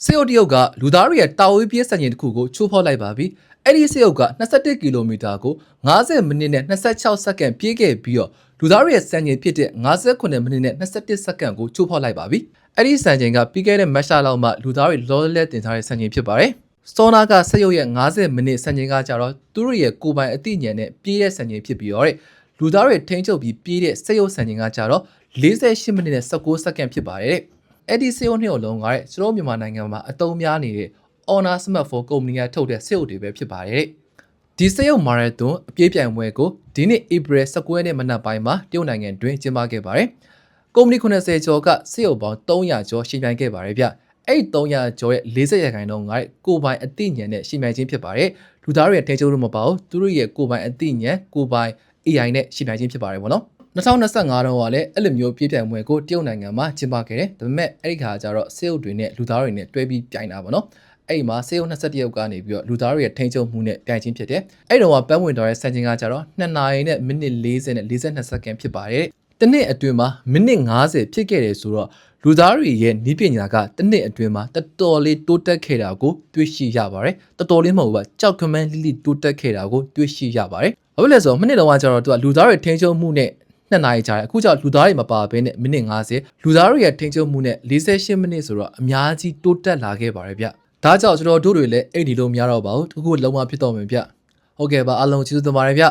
စေယုတ်တရုတ်ကလူသားတွေရဲ့တာဝေးပြေးစံချိန်တစ်ခုကိုချိုးဖောက်လိုက်ပါပြီ။အဲ့ဒီစေယုတ်က21ကီလိုမီတာကို50မိနစ်နဲ့26စက္ကန့်ပြေးခဲ့ပြီးတော့လူသားတွေရဲ့စံချိန်ဖြစ်တဲ့58မိနစ်နဲ့21စက္ကန့်ကိုချိုးဖောက်လိုက်ပါပြီ။အဲ့ဒီစံချိန်ကပြီးခဲ့တဲ့မတ်လလောက်မှလူသားတွေလောလဲတင်ထားတဲ့စံချိန်ဖြစ်ပါတယ်။စတောနာကစေယုတ်ရဲ့50မိနစ်စံချိန်ကကြတော့သူတို့ရဲ့ကိုယ်ပိုင်အသိဉာဏ်နဲ့ပြေးတဲ့စံချိန်ဖြစ်ပြီးတော့လူသားတွေထိန်းချုပ်ပြီးပြေးတဲ့စေယုတ်စံချိန်ကကြတော့48မိနစ်နဲ့19စက္ကန့်ဖြစ်ပါတယ်တဲ့။အဲ့ဒီစေယုတ်နှစ်အလုံးကကျွန်တော်မြန်မာနိုင်ငံမှာအသုံးများနေတဲ့ Honor Smartphone ကုမ္ပဏီကထုတ်တဲ့စေယုတ်တွေပဲဖြစ်ပါတယ်။ဒီစေယုတ်မာရသွန်အပြေးပြိုင်ပွဲကိုဒီနေ့ April 19ရက်နေ့မနက်ပိုင်းမှာတရုတ်နိုင်ငံတွင်ကျင်းပခဲ့ပါတယ်။ကုမ္ပဏီ80ကျော်ကစေယုတ်ပေါင်း300ကျော်ရှင်ပြိုင်ခဲ့ပါတယ်ဗျ။အဲ့ဒီ300ကျော်ရဲ့40ရာခိုင်နှုန်းကကိုယ်ပိုင်အသိဉာဏ်နဲ့ရှင်ပြိုင်ခြင်းဖြစ်ပါတယ်။လူသားတွေရဲ့ထိန်းချုပ်လို့မပါဘူး။သူတို့ရဲ့ကိုယ်ပိုင်အသိဉာဏ်ကိုယ်ပိုင် AI နဲ့ရှင်ပြိုင်ခြင်းဖြစ်ပါတယ်ပေါ့နော်။2025တုန်းကလည်းအဲ့လိုမျိုးပြေးပြိုင်ပွဲကိုတရုတ်နိုင်ငံမှာကျင်းပခဲ့တယ်။ဒါပေမဲ့အဲ့ဒီခါကျတော့စေယုတ်တွေနဲ့လူသားတွေနဲ့တွဲပြီးပြိုင်တာပေါ့နော်။အဲ့ဒီမှာစေယုတ်21ရောက်ကနေပြီးတော့လူသားတွေရဲ့ထိန်းချုပ်မှုနဲ့ပြိုင်ခြင်းဖြစ်တယ်။အဲ့တုန်းကပန်းဝင်တော်ရဲ့စံချိန်ကကျတော့2နာရီနဲ့မိနစ်40နဲ့42စက္ကန့်ဖြစ်ပါတယ်။တစ်နှစ်အတွင်းမှာမိနစ်50ဖြစ်ခဲ့တယ်ဆိုတော့လူသားတွေရဲ့နည်းပညာကတစ်နှစ်အတွင်းမှာတော်တော်လေးတိုးတက်ခဲ့တာကိုတွေ့ရှိရပါတယ်။တော်တော်လေးမဟုတ်ဘူးပါကြောက်ခမန်းလိလိတိုးတက်ခဲ့တာကိုတွေ့ရှိရပါတယ်။ဘာဖြစ်လဲဆိုတော့မိနစ်တုန်းကကျတော့သူကလူသားတွေထိန်းချုပ်မှုနဲ့2နာရီကြာတယ်အခုကျလူသားတွေမပါဘဲနဲ့မိနစ်50လူသားတွေရဲ့ထိန်းချုပ်မှုနဲ့48မိနစ်ဆိုတော့အများကြီးတိုးတက်လာခဲ့ပါတယ်ဗျဒါကြောင့်ကျွန်တော်တို့တွေလည်းအဲ့ဒီလိုမရတော့ပါဘူးတခုလုံးဝဖြစ်တော့မယ်ဗျဟုတ်ကဲ့ပါအားလုံးကျေးဇူးတင်ပါတယ်ဗျ